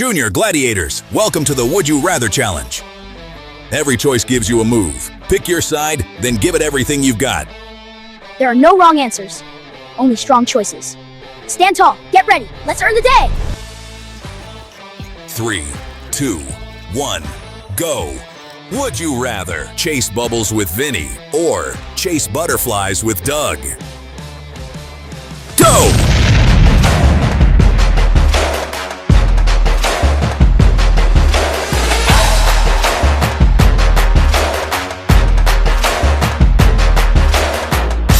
Junior Gladiators, welcome to the Would You Rather Challenge. Every choice gives you a move. Pick your side, then give it everything you've got. There are no wrong answers, only strong choices. Stand tall, get ready, let's earn the day! 3, 2, 1, go! Would you rather chase bubbles with Vinny or chase butterflies with Doug? Go!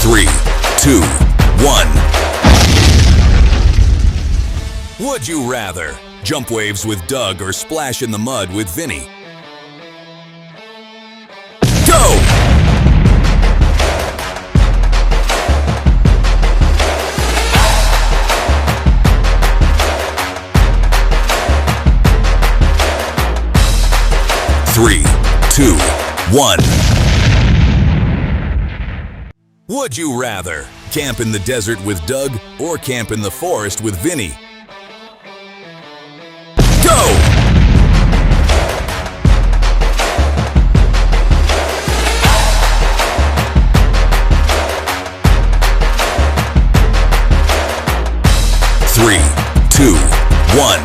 Three, two, one. Would you rather jump waves with Doug or splash in the mud with Vinny? Go! 3, 2, 1. Would you rather camp in the desert with Doug or camp in the forest with Vinny? Go! 3, 2, 1.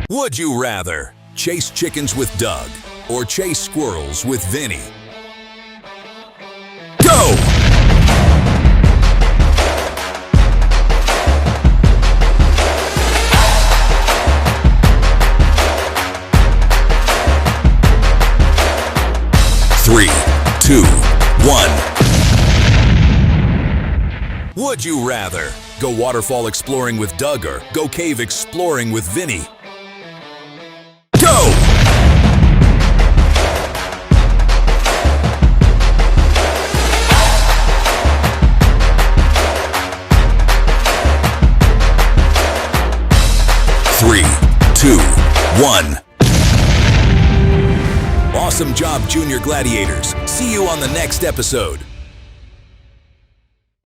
Would you rather chase chickens with Doug or chase squirrels with Vinny? Go! 3, 2, 1. Would you rather go waterfall exploring with Doug or go cave exploring with Vinny? Go! 3, 2, 1. Awesome job, Junior Gladiators. See you on the next episode.